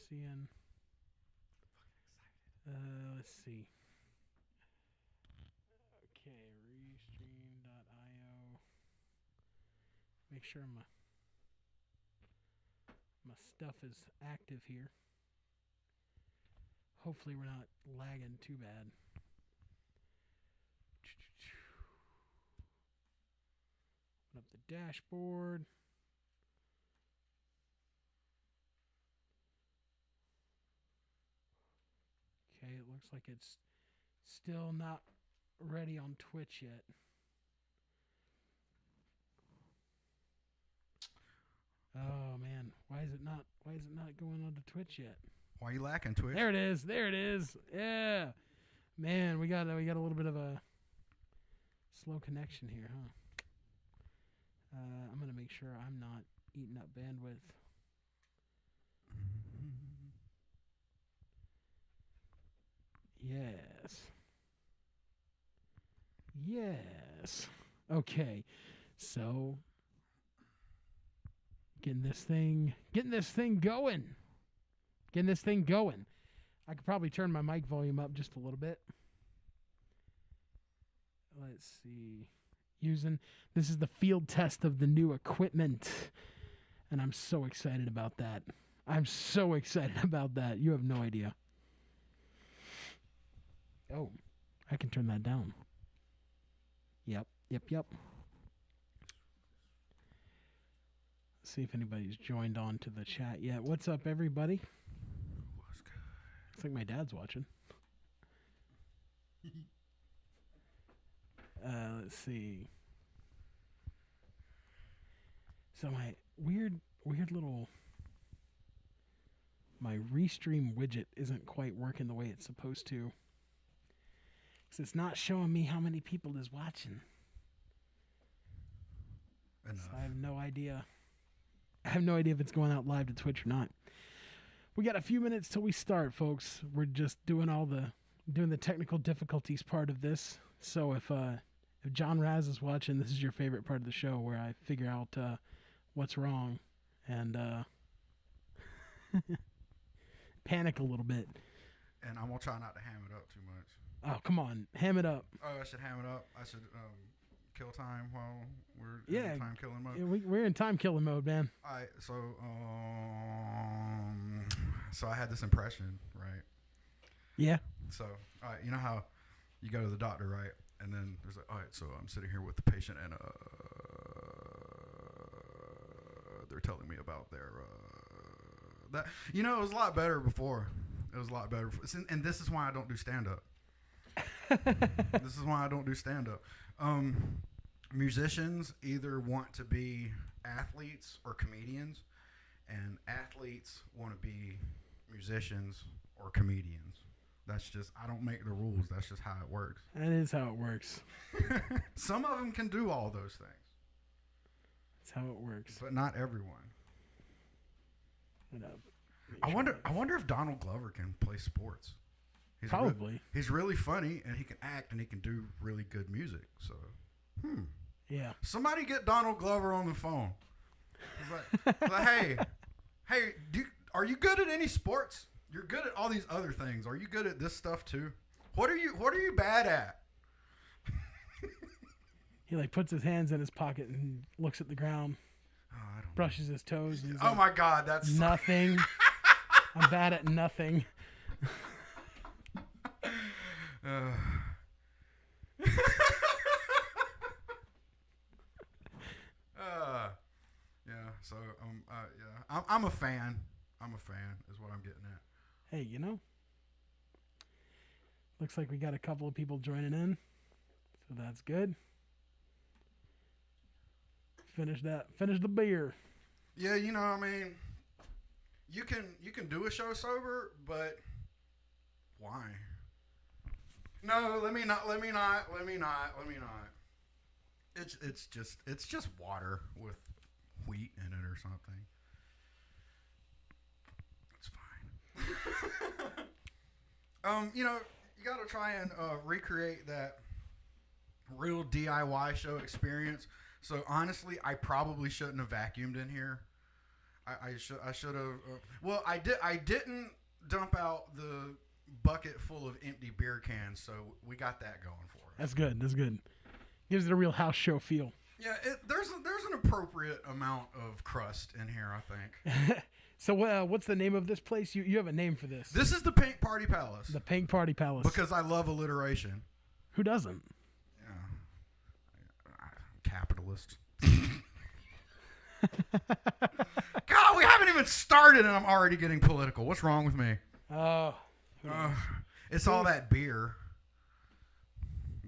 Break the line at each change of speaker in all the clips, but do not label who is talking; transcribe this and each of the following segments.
seeing. Let's see. Okay, restream.io. Make sure my stuff is active here. Hopefully we're not lagging too bad. Open up the dashboard. Okay, it looks like it's still not ready on Twitch yet. Oh man, why is it not going on to Twitch yet?
Why are you lacking, Twitch?
There it is. There it is. Yeah. Man, we got a little bit of a slow connection here, huh? I'm going to make sure I'm not eating up bandwidth. Yes. Yes. Okay. So getting this thing going. Getting this thing going. I could probably turn my mic volume up just a little bit. Let's see. This is the field test of the new equipment. And I'm so excited about that. You have no idea. Oh, I can turn that down. Yep. Let's see if anybody's joined on to the chat yet. What's up, everybody?
What's good?
Looks like my dad's watching. Let's see. So my weird little my restream widget isn't quite working the way it's supposed to. 'Cause it's not showing me how many people is watching.
Enough.
So I have no idea. If it's going out live to Twitch or not. We got a few minutes till we start, folks. We're just doing the technical difficulties part of this. So if John Raz is watching, this is your favorite part of the show where I figure out what's wrong and panic a little bit.
And I'm going to try not to ham it up too much.
Oh, come on. Ham it up.
Oh, I should ham it up. I should kill time while we're in time killing mode.
Yeah, we're in time killing mode, man.
All right, so I had this impression, right?
Yeah.
So, all right, you know how you go to the doctor, right? And then there's like, all right, so I'm sitting here with the patient and they're telling me about their that it was a lot better before. It was a lot better, and this is why I don't do stand up. Musicians either want to be athletes or comedians, and athletes want to be musicians or comedians. That's just, I don't make the rules. That's just how it works.
That is how it works.
Some of them can do all those things.
That's how it works.
But not everyone. I wonder if Donald Glover can play sports.
Probably.
He's really funny, and he can act, and he can do really good music. So,
Yeah.
Somebody get Donald Glover on the phone. He's like, hey, are you good at any sports? You're good at all these other things. Are you good at this stuff too? What are you bad at?
He puts his hands in his pocket and looks at the ground. Brushes his toes. And
oh my God, that's
nothing. I'm bad at nothing. So I'm a fan. Is what I'm getting at. Hey, looks like we got a couple of people joining in, so that's good. Finish the beer.
Yeah, I mean, you can do a show sober, but why? No, let me not. It's just water with wheat in it or something. It's fine. You got to try and recreate that real DIY show experience. So honestly, I probably shouldn't have vacuumed in here. I should have. Well, I didn't dump out the bucket full of empty beer cans, so we got that going for us.
That's good. That's good. Gives it a real house show feel.
Yeah, there's an appropriate amount of crust in here, I think.
So what's the name of this place? You have a name for this.
This is the Pink Party Palace.
The Pink Party Palace.
Because I love alliteration.
Who doesn't?
Yeah. Capitalist. God, we haven't even started and I'm already getting political. What's wrong with me?
Oh.
It's all that beer.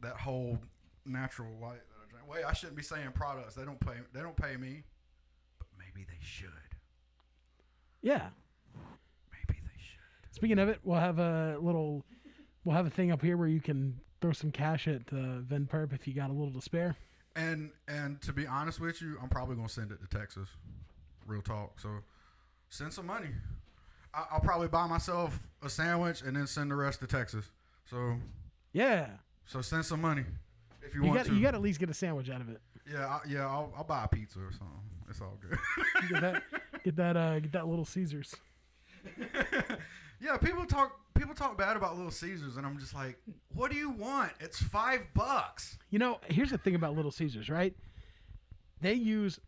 That whole natural light that I drink. Wait, I shouldn't be saying products. They don't pay me. But maybe they should.
Yeah.
Maybe they should.
Speaking of it, we'll have a thing up here where you can throw some cash at Ven Perp if you got a little to spare.
And to be honest with you, I'm probably gonna send it to Texas. Real talk. So send some money. I'll probably buy myself a sandwich and then send the rest to Texas. So
yeah.
So send some money if you want to.
You got to at least get a sandwich out of it.
Yeah. I'll buy a pizza or something. It's all good.
Get that Little Caesars.
Yeah, people talk bad about Little Caesars, and I'm just like, what do you want? It's $5.
You know, here's the thing about Little Caesars, right? They use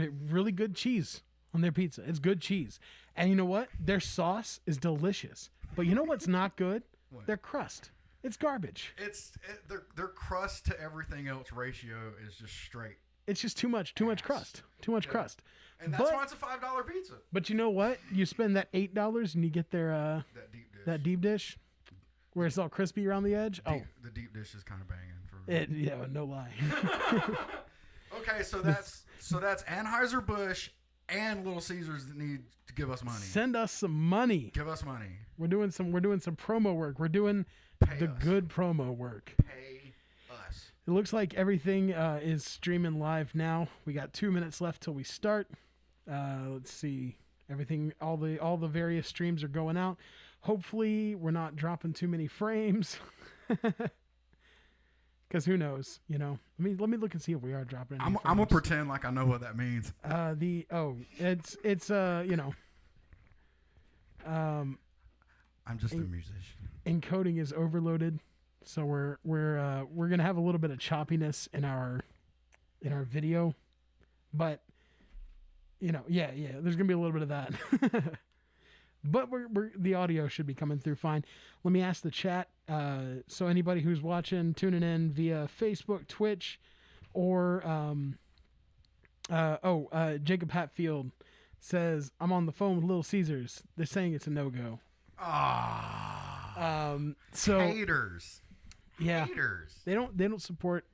really good cheese on their pizza. It's good cheese, and you know what? Their sauce is delicious. But you know what's not good?
What?
Their crust. It's garbage.
Their crust to everything else ratio is just straight.
It's just too much crust. Too much crust.
And that's why it's a $5 pizza.
But you know what? You spend that $8 and you get their that deep dish where it's all crispy around the edge.
The deep dish is kind of banging.
Yeah, no lie.
Okay, so that's Anheuser-Busch and Little Caesars that need to give us money.
Send us some money.
Give us money.
We're doing some promo work. We're doing good promo work.
Pay us.
It looks like everything is streaming live now. We got 2 minutes left till we start. Let's see. Everything, all the various streams are going out. Hopefully, we're not dropping too many frames. Because who knows? You know. Let me look and see if we are dropping.
I'm gonna pretend like I know what that means.
It's you know.
I'm just a musician.
Encoding is overloaded, so we're gonna have a little bit of choppiness in our video, but you know, yeah, there's gonna be a little bit of that. But the audio should be coming through fine. Let me ask the chat. So anybody who's watching, tuning in via Facebook, Twitch, or Jacob Hatfield says, I'm on the phone with Little Caesars. They're saying it's a no-go. So
haters.
Yeah.
Haters.
They don't support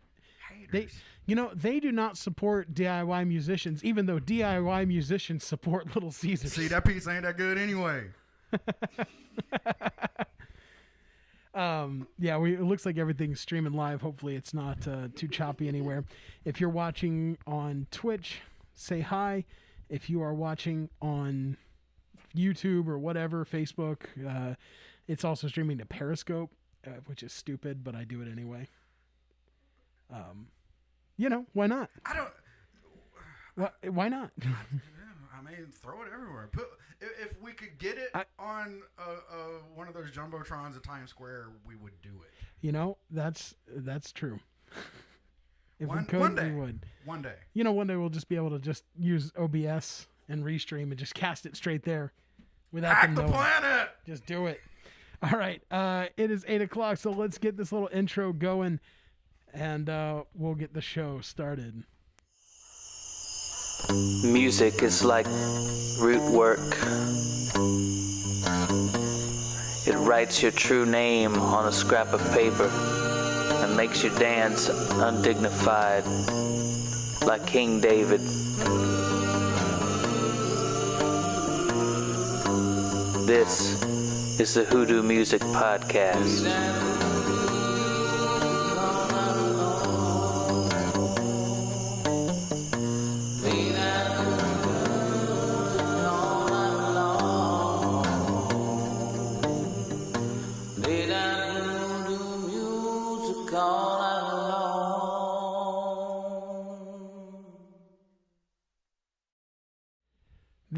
haters.
They do not support DIY musicians, even though DIY musicians support Little Caesars.
See, that piece ain't that good anyway.
It looks like everything's streaming live. Hopefully it's not too choppy anywhere. If you're watching on Twitch, say hi. If you are watching on YouTube or whatever, Facebook, it's also streaming to Periscope, which is stupid, but I do it anyway. Why not? Why not?
I mean, throw it everywhere. If we could get it on one of those jumbotrons at Times Square, we would do it.
You know, that's true. If
we
could, we would.
One day.
You know, one day we'll just be able to just use OBS and restream and just cast it straight there without them knowing.
Planet.
Just do it. All right. It is 8:00, so let's get this little intro going, and we'll get the show started.
Music is like root work. It writes your true name on a scrap of paper and makes you dance undignified like King David. This is the Hoodoo Music Podcast.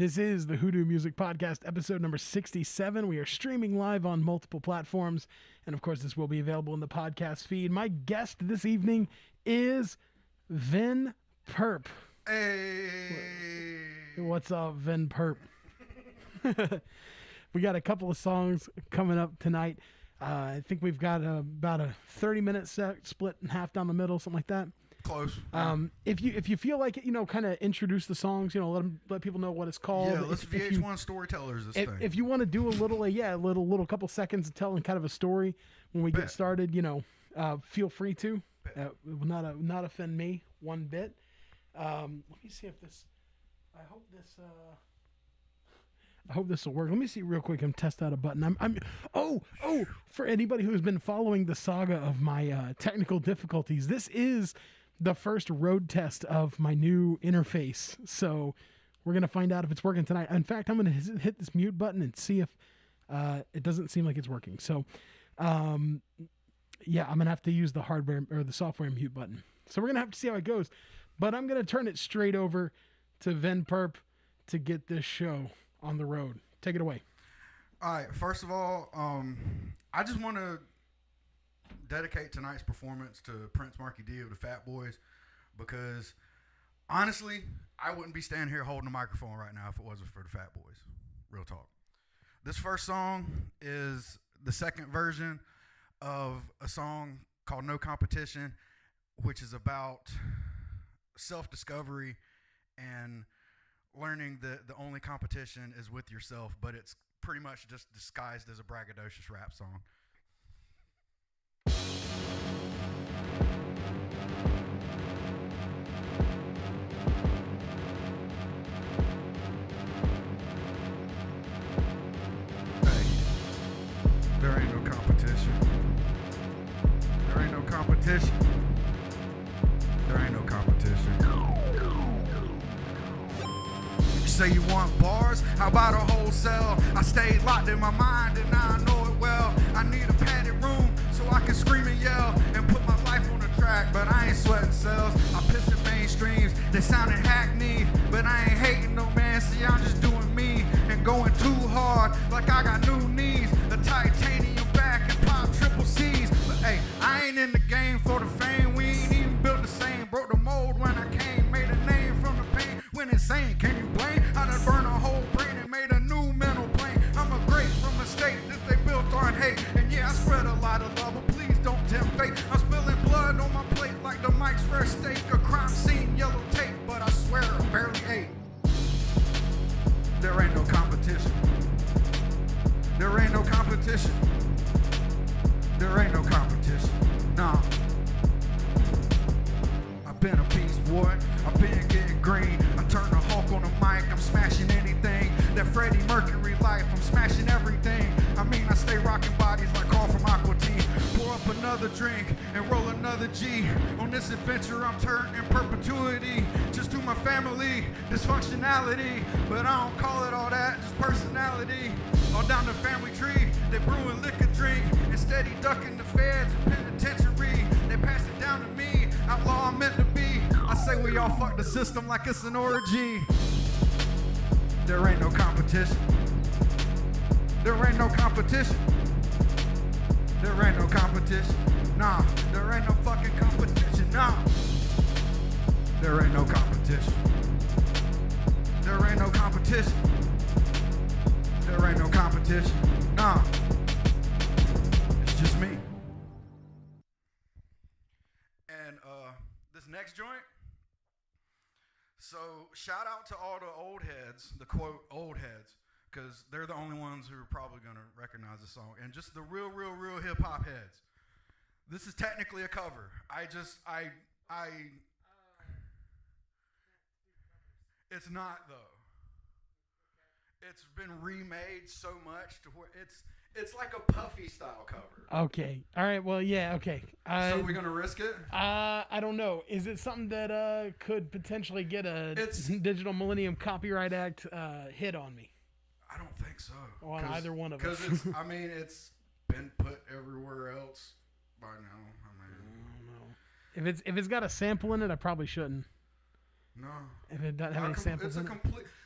This is the Hoodoo Music Podcast, episode number 67. We are streaming live on multiple platforms, and of course, this will be available in the podcast feed. My guest this evening is Ven Perp.
Hey.
What's up, Ven Perp? We got a couple of songs coming up tonight. I think we've got about a 30-minute set split in half down the middle, something like that.
Close.
If you feel like it, kind of introduce the songs, let people know what it's called.
Yeah, let's VH1 storytellers this thing.
If you want to do a little couple seconds of telling kind of a story when we get started, feel free to. It will not offend me one bit. Let me see if this. I hope this will work. Let me see real quick and test out a button. For anybody who's been following the saga of my technical difficulties, this is the first road test of my new interface. So we're going to find out if it's working tonight. In fact, I'm going to hit this mute button and see if it doesn't seem like it's working. So, I'm going to have to use the hardware or the software mute button. So we're going to have to see how it goes. But I'm going to turn it straight over to Ven Perp to get this show on the road. Take it away.
All right. First of all, I just want to dedicate tonight's performance to Prince Marky D of the Fat Boys, because honestly, I wouldn't be standing here holding a microphone right now if it wasn't for the Fat Boys. Real talk. This first song is the second version of a song called No Competition, which is about self-discovery and learning that the only competition is with yourself, but it's pretty much just disguised as a braggadocious rap song. Hey, there ain't no competition. There ain't no competition. There ain't no competition. You say you want bars? How about a whole cell? I stayed locked in my mind and now I know it well. I need a padded room so I can scream and yell and put my life on the track, but I ain't sweating cells. I piss in mainstreams, they sounding hackneyed, but I ain't hating no man. See, I'm just doing me and going too hard like I got new knees, a titanium back and pop triple C's. But hey, I ain't in the game for the fame. We ain't even built the same. Broke the mold when I came, made a name from the pain. When insane, can you blame? I done burned a whole brain and made a new mental plane. I'm a great from a state that they built on hate. And yeah, I spread a lot of love, but please don't tempt fate. I'm spilling blood on my plate like the Mike's fresh steak. A crime scene, yellow tape, but I swear I barely ate. There ain't no competition. There ain't no competition. There ain't no competition. Nah. I've been a beast, boy. I've been getting green. I turn the Hulk on the mic. I'm smashing anything. That Freddie Mercury life. I'm smashing everything. I mean, I stay rocking bodies like Carl from Aqua Teen. Pour up another drink and roll another G. On this adventure, I'm turning perpetuity. Just to my family, dysfunctionality. But I don't call it all that, just personality. All down the family tree, they brewing liquor drink. Instead, he ducking the feds and penitentiary. They passed it down to me. Outlaw I'm meant to be. I say we all fuck the system like it's an orgy. There ain't no competition. There ain't no competition. There ain't no competition. Nah, there ain't no fucking competition. Nah. There ain't no competition. There ain't no competition. There ain't no competition. Nah. It's just me. And this next joint. So shout out to all the old heads, the quote old heads, because they're the only ones who are probably going to recognize the song. And just the real hip hop heads. This is technically a cover. It's not though. It's been remade so much to where it's like a Puffy style cover.
Okay. All right. Well, yeah. Okay.
So we're gonna risk it?
I don't know. Is it something that could potentially get a Digital Millennium Copyright Act hit on me?
I don't think so.
On either one of us.
Because it's been put everywhere else by now. I
don't know. If it's got a sample in it, I probably shouldn't.
No.
If it doesn't have any samples in it.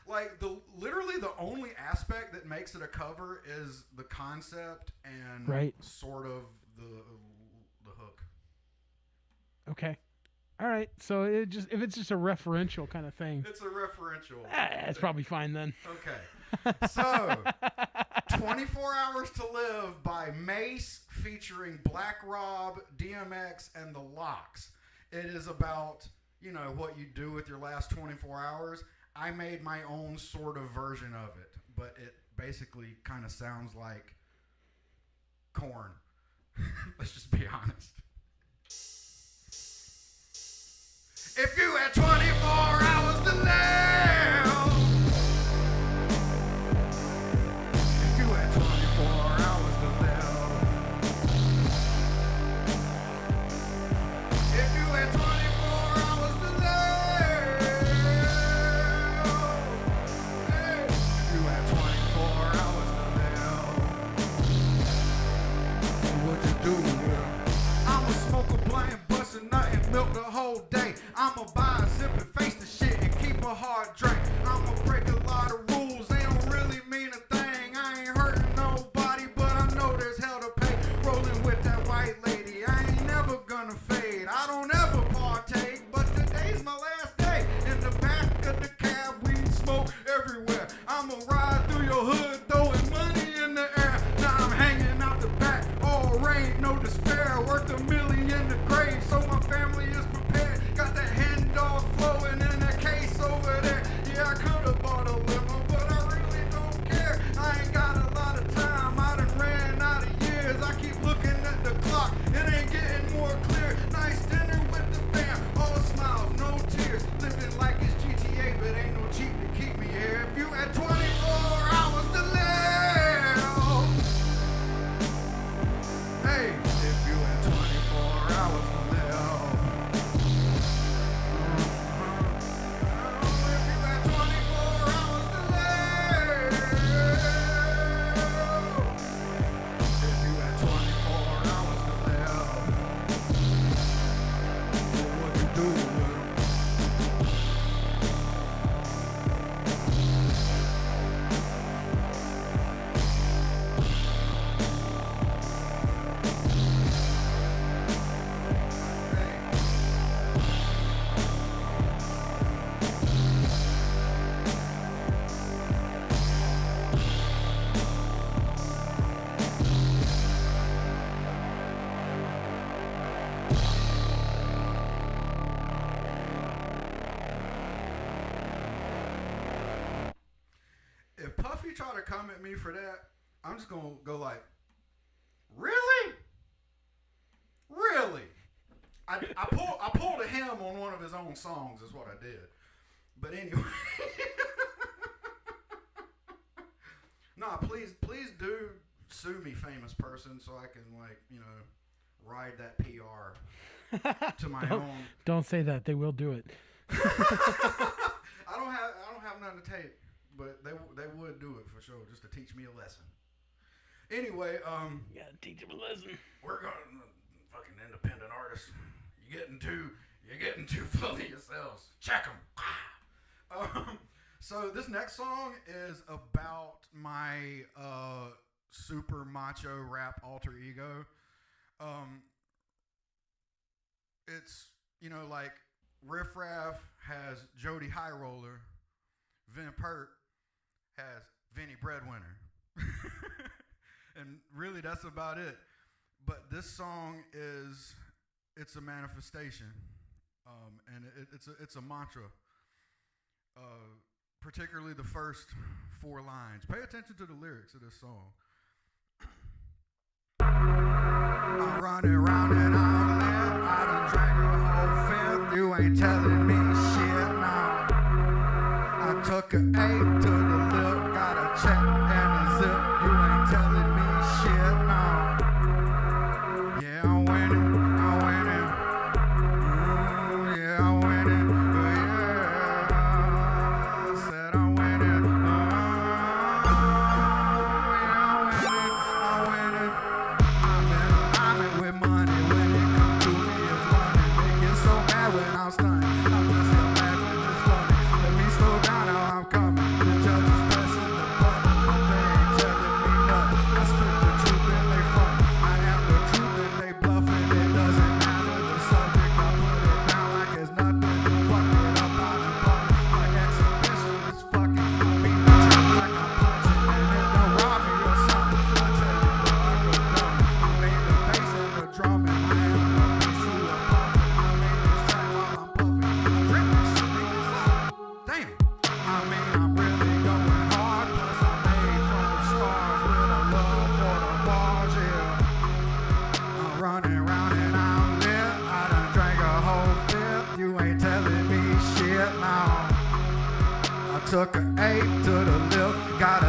Like literally the only aspect that makes it a cover is the concept and sort of the hook.
Okay. All right. So if it's just a referential kind of thing.
It's a referential.
It's probably fine then.
Okay. So 24 Hours to Live by Mace featuring Black Rob, DMX, and the Locks. It is about, what you do with your last 24 hours. I made my own sort of version of it, but it basically kind of sounds like corn. Let's just be honest. If you had 24 hours to live, if you had 24 hours to live, if you had 24 hours to live, if you had 24 hours to live, what you do with it? I'ma smoke a blunt, bust a nut, and milk the whole day. I'ma buy a sip and face the shit and keep a hard drink. I'ma break a lot of rules, they don't really mean a thing. I ain't hurting nobody, but I know there's hell to pay. Rolling with that white lady, I ain't never gonna fade. I don't ever partake, but today's my last day. In the back of the cab, weed smoke everywhere. I'ma ride through your hood, throwing money in the air. Now I'm hanging out the back, all rain, no despair. Worth $1 million in the grave, so my family is prepared. Got that hand dog flowing in a case over there. Yeah, I could've bought a limo, but I really don't care. I ain't got a lot of time, I done ran out of years. I keep looking at the clock, it ain't getting more clear. Nice dinner with the fam, all smiles, no tears. Living like it's GTA, but ain't no cheat to keep me here. If you had 24 hours to live, hey, if you had 24 hours to live. If Puffy try to come at me for that, I'm just gonna go like, really? Really? I pulled a him on one of his own songs is what I did. But anyway. Nah, please do sue me, famous person, so I can ride that PR to my own.
Don't say that. They will do it.
I don't have nothing to take. But they would do it for sure, just to teach me a lesson. Anyway,
you gotta teach them a lesson.
We're going fucking independent artists. You're getting too full of yourselves. Check them. So this next song is about my super macho rap alter ego. It's like Riff Raff has Jody High Roller, Ven Perp has Vinny Breadwinner. And really that's about it. But this song it's a manifestation. And it's a mantra. Particularly the first 4 lines. Pay attention to the lyrics of this song. I'm running round and I'm lit. I done drank a whole fifth. You ain't telling me shit now. I took an 8 to the lip, got a check and a zip. You ain't telling me shit now. Yeah, I'm winning. Yeah, I'm winning. Yeah, I said I'm winning. Yeah, I'm winning. I'm in with money when it comes to me. It's running. They get so mad when I'm stunning. I'm just so mad when it's funny. Let me slow down, now I'm coming.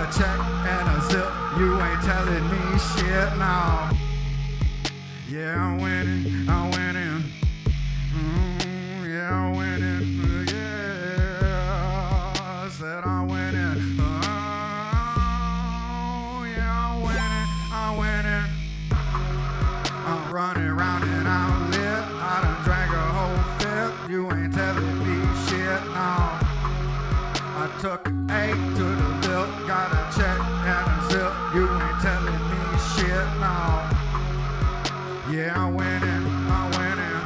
a check and a zip. You ain't telling me shit now. Yeah, I'm winning. I'm winning. Yeah, I'm winning. Yeah, I said I'm winning. Yeah, I'm winning. I'm winning. I'm running round and I'm lit. I done drank a whole fifth. You ain't telling me shit now. I took 8 to the lip, got a check and a zip. You ain't telling me shit now. Yeah, I'm winning, I'm winning.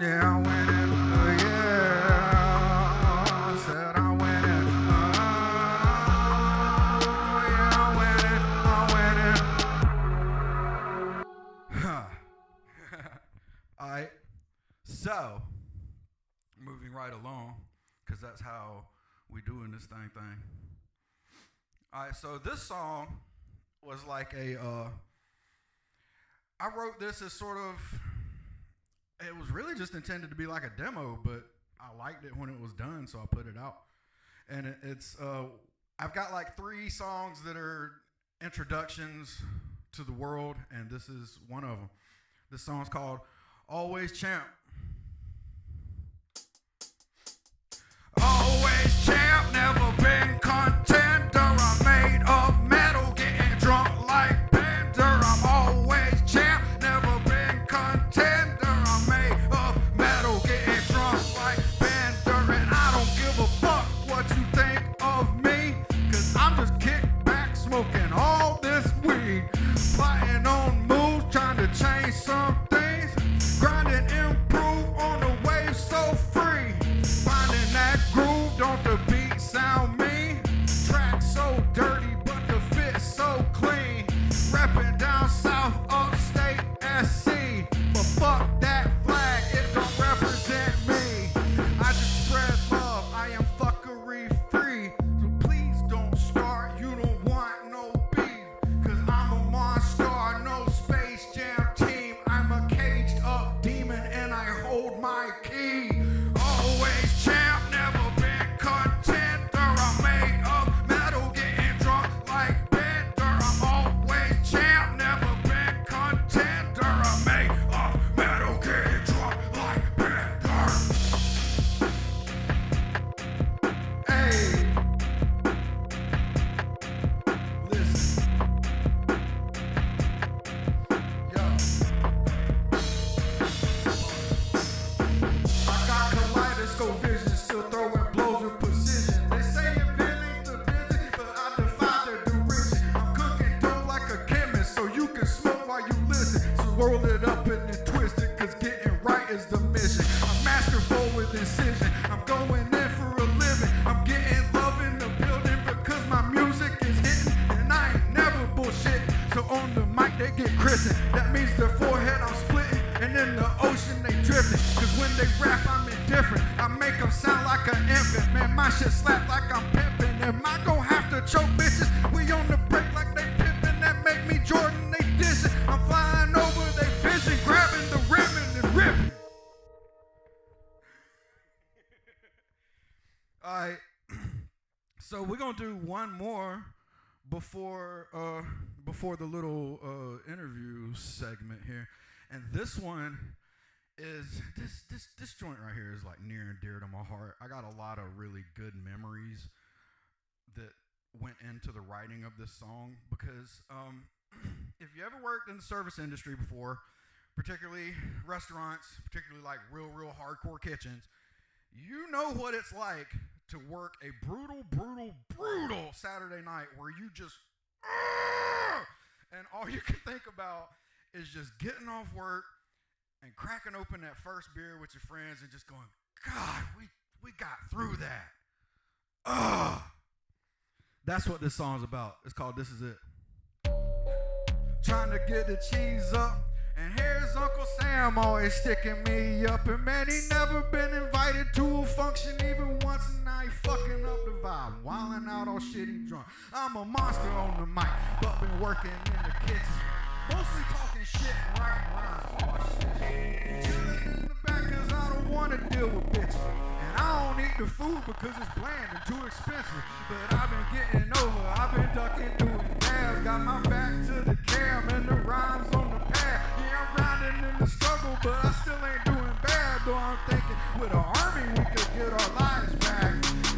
Yeah, I'm winning. Yeah, I said I'm winning. Yeah, I'm winning, I'm winning. Huh. Alright, so moving right along, because that's how we doing this thing. Alright, so this song was like I wrote this as sort of, it was really just intended to be like a demo, but I liked it when it was done, so I put it out. And I've got like 3 songs that are introductions to the world, and this is one of them. This song's called Always Champ. Always champ, never been contender. I'm made of metal, getting drunk like Bender. I'm always champ, never been contender. I'm made of metal, getting drunk like Bender. And I don't give a fuck what you think of me, cause I'm just kicked back smoking all this weed. Plotting on moves, trying to change some things. Grinding, improve on the wave so free. Finding that groove, don't the beat sound mean? Track so dirty, but the fit so clean. Reppin' down south, upstate, SC. But fuck that flag, it don't represent me. I just spread love, I am fuckery free. So please don't start, you don't want no beef. Cause I'm a monster, no Space Jam team. I'm a caged up demon and I hold my key. Always champ, never been contender. I'm made of metal, getting drunk like Bender. I'm always champ, never been contender. I'm made of metal, getting drunk like Bender. Hey, listen, yo. I got kaleidoscope vision, still throwing blows with precision. They say inventing the vision, but I defy their derision. I'm cooking dough like a chemist, so you can smoke while you listen. So roll it up and then twist it, cause getting right is the mission. I'm masterful with incision, I'm going in for a living. I'm getting love in the building because my music is hitting, and I ain't never bullshit. So on the mic they get christened, that means their forehead I'm splitting, and in the ocean they drifting. Cause when they rap I'm indifferent, I make them sound like an infant. Man, my shit slap like I'm pimping. Am I gon' have to choke bitches? We on the break like they pimping, that make me Jordan, they dishing. I'm flying over they vision, grabbing the ribbon and ripping. Alright, so we're gonna do one more before the little interview segment here. And this one is this joint right here is like near and dear to my heart. I got a lot of really good memories that went into the writing of this song because if you ever worked in the service industry before, particularly restaurants, particularly like real hardcore kitchens, you know what it's like to work a brutal Saturday night where you just and all you can think about is just getting off work and cracking open that first beer with your friends and just going, God, we got through that. That's what this song's about. It's called This Is It. Trying to get the cheese up, and here's Uncle Sam always sticking me up. And man, he never been invited to a function even once, and now he fucking up the vibe, wilding out all shitty drunk. I'm a monster on the mic, but been working in the kitchen, mostly talking shit and writing rhymes for my shit. Chilling in the back cause I don't wanna deal with bitches, and I I don't eat the food because it's bland and too expensive. But I've been getting over, I've been ducking, doing dabs. Got my back to the cam and the rhymes on the pad. Yeah, I'm grinding in the struggle, but I still ain't doing bad. Though I'm thinking with an army we could get our lives back.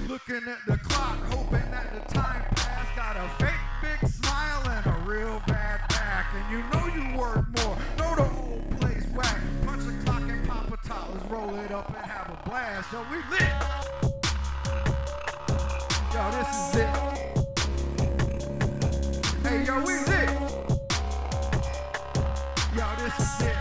Looking at the clock, hoping that the time passed. Got a fake big smile and a real bad back. And you know you worth more, know the whole place whack. Punch the clock and pop a top, let's roll it up and have a blast. Yo, we lit. Yo, this is it. Hey, yo, we lit. Yo, this is it.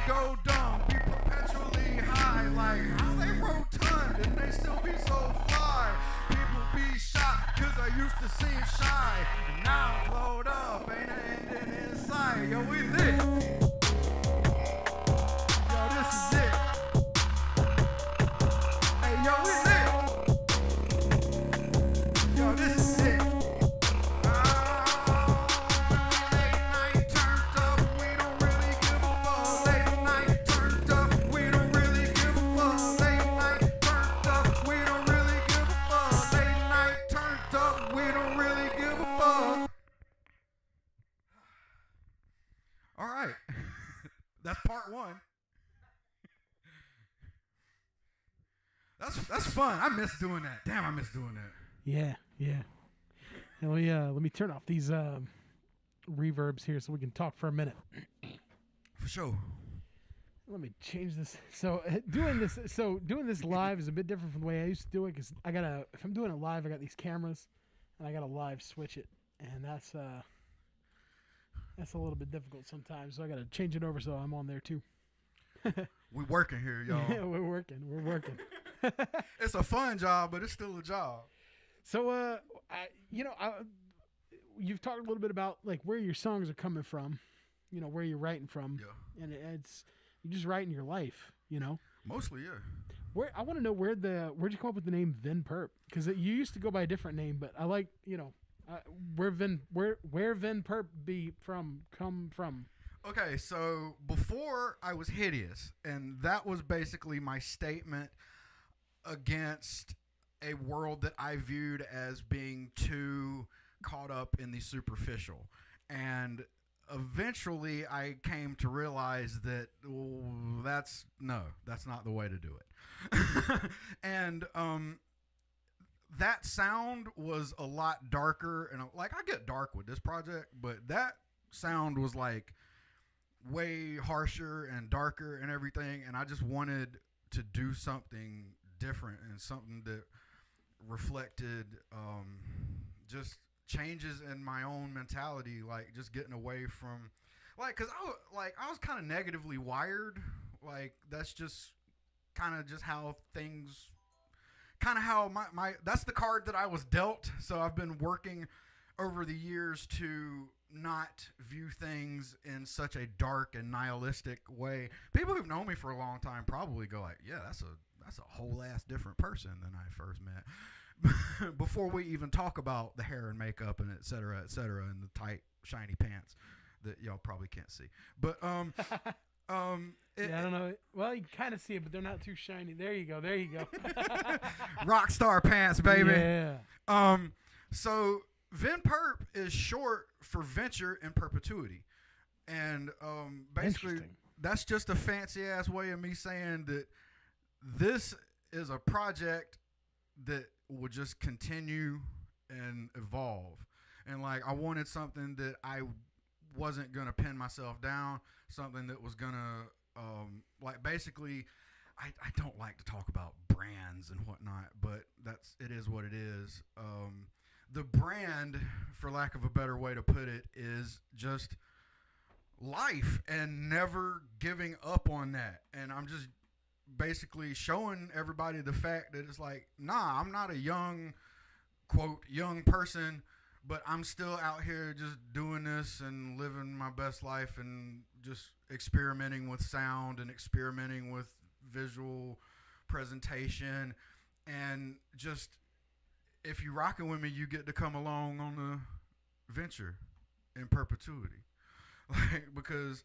Go dumb, be perpetually high. Like how they rotund and they still be so fly. People be shocked cause I used to seem shy. And now I'm blowed up, ain't an ending in sight. Yo, we lit. Yo, this is it. Hey, yo, we lit. Yo, this is it. That's part one. That's fun. I miss doing that. Damn, I miss doing that.
Yeah. And let me turn off these reverbs here so we can talk for a minute.
For sure.
Let me change this. So doing this live is a bit different from the way I used to do it because if I'm doing it live, I got these cameras and I gotta live switch it, and that's a little bit difficult sometimes. So I gotta change it over so I'm on there too.
We working here, y'all.
Yeah, we're working.
It's a fun job, but it's still a job.
So you've talked a little bit about like where your songs are coming from, where you're writing from,
yeah.
And it's you're just writing your life,
Mostly, yeah.
I want to know where'd you come up with the name Ven Perp? Because you used to go by a different name, but I like where Ven Perp come from?
Okay, so before I was hideous, and that was basically my statement against a world that I viewed as being too caught up in the superficial. And eventually I came to realize that that's not the way to do it. And that sound was a lot darker, and like I get dark with this project, but that sound was like way harsher and darker and everything, and I just wanted to do something different and something that reflected just changes in my own mentality, like just getting away from because I was kind of negatively wired. Like that's just kind of just how things, kind of how my that's the card that I was dealt. So I've been working over the years to not view things in such a dark and nihilistic way. People who've known me for a long time probably go like, yeah, that's a whole ass different person than I first met. Before we even talk about the hair and makeup and et cetera, and the tight shiny pants that y'all probably can't see. But
yeah, I don't know. Well, you can kind of see it, but they're not too shiny. There you go.
Rockstar pants, baby.
Yeah.
So Ven Perp is short for venture in perpetuity. And basically that's just a fancy ass way of me saying that this is a project that will just continue and evolve. And like I wanted something that I wasn't going to pin myself down, something that was going to like basically I don't like to talk about brands and whatnot, but it is what it is. The brand, for lack of a better way to put it, is just life and never giving up on that. And I'm just basically showing everybody the fact that it's like, nah, I'm not a young, quote, young person, but I'm still out here just doing this and living my best life and just experimenting with sound and experimenting with visual presentation. And just, if you're rocking with me, you get to come along on the venture in perpetuity. Like, because,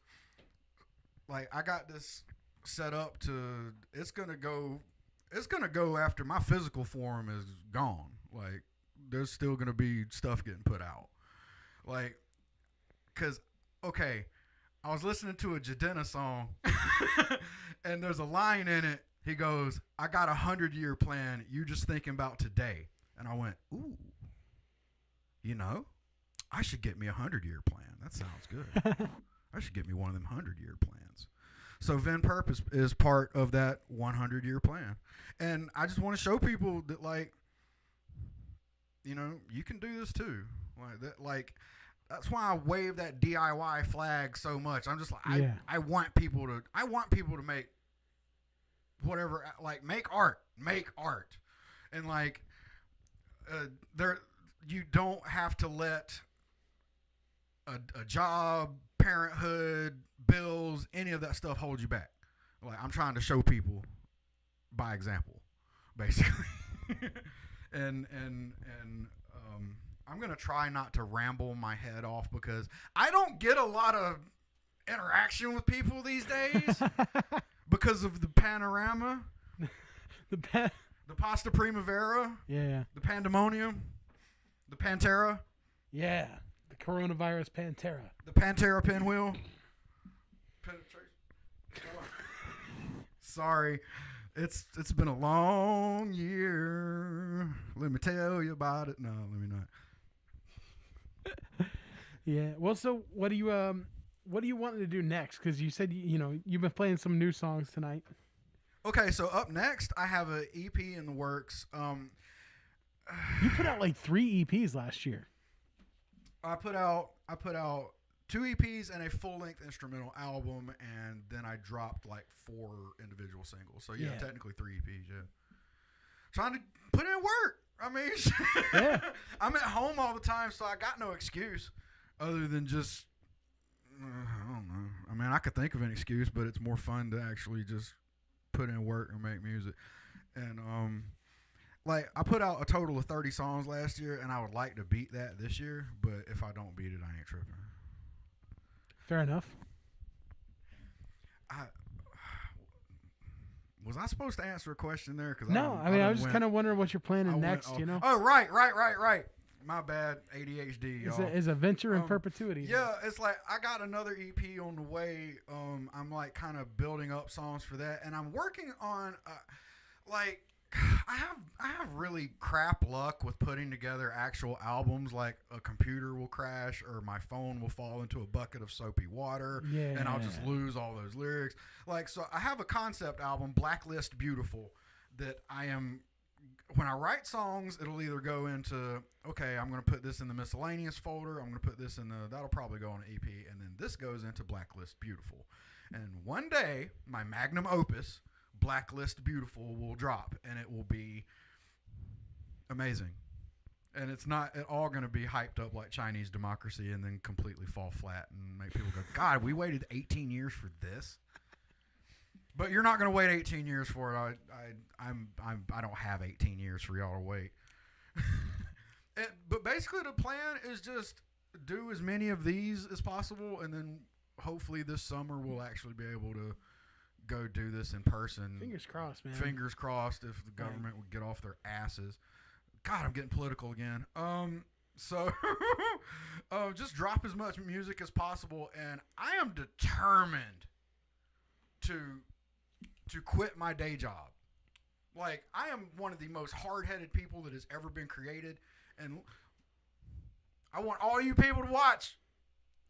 like, I got this set up to, it's gonna go after my physical form is gone. Like, there's still gonna be stuff getting put out. Like, cause, okay, I was listening to a Jadena song, and there's a line in it. He goes, "I got 100-year plan. You just thinking about today." And I went, ooh, you know, I should get me a 100-year plan. That sounds good. I should get me one of them 100-year plans. So Ven Perp is part of that 100-year plan. And I just want to show people that, like, you know, you can do this too. Like that, like, that's why I wave that DIY flag so much. I'm just like, I want people to make whatever, like, make art. And like, you don't have to let a job, parenthood, bills, any of that stuff hold you back. Like, I'm trying to show people by example, basically. and I'm gonna try not to ramble my head off because I don't get a lot of interaction with people these days because of the panorama, the pasta primavera, the pandemonium, the Pantera,
the coronavirus Pantera,
the Pantera pinwheel. Sorry, it's been a long year. Let me tell you about it. No, let me not.
Yeah. Well, so what do you want to do next? Because you said you've been playing some new songs tonight.
Okay, so up next, I have an EP in the works.
You put out like 3 EPs last year.
I put out 2 EPs and a full-length instrumental album, and then I dropped like 4 individual singles. So yeah, technically 3 EPs. Yeah, trying to put in work. I mean, I'm at home all the time, so I got no excuse other than just I don't know. I mean, I could think of an excuse, but it's more fun to actually just put in work and make music. And like, I put out a total of 30 songs last year, and I would like to beat that this year. But if I don't beat it, I ain't tripping.
Fair enough.
Was I supposed to answer a question there? Cause
no, I mean, I was just kind of wondering what you're planning next, you know?
Oh, right. My bad, ADHD, y'all.
It's a venture in perpetuity.
Yeah, it's like I got another EP on the way. I'm like kind of building up songs for that, and I'm working on like I have really crap luck with putting together actual albums. Like, a computer will crash or my phone will fall into a bucket of soapy water, and I'll just lose all those lyrics. Like, so I have a concept album, Blacklist Beautiful, that when I write songs, it'll either go into, okay, I'm going to put this in the miscellaneous folder, I'm going to put this in that'll probably go on an EP, and then this goes into Blacklist Beautiful. And one day, my magnum opus, Blacklist Beautiful, will drop, and it will be amazing. And it's not at all going to be hyped up like Chinese Democracy and then completely fall flat and make people go, God, we waited 18 years for this. But you're not going to wait 18 years for it. I don't have 18 years for y'all to wait. But basically, the plan is just do as many of these as possible, and then hopefully this summer we'll actually be able to go do this in person.
Fingers crossed, man.
Fingers crossed if the government would get off their asses. God, I'm getting political again. So just drop as much music as possible, and I am determined to quit my day job. Like, I am one of the most hard-headed people that has ever been created, and I want all you people to watch